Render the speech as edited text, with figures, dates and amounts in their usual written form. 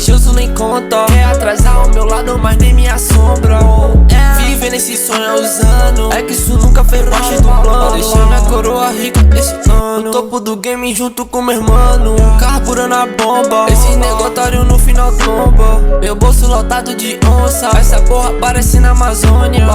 invejoso nem conta. Quer atrasar ao meu lado, mas nem me assombra. Viver nesse sonho há uns anos, é que isso nunca fez parte do plano. Deixando minha coroa rica esse ano, no topo do game junto com meu irmão, carburando a bomba. Esse negotário no final tomba. Meu bolso lotado de onça, essa porra parece na Amazônia.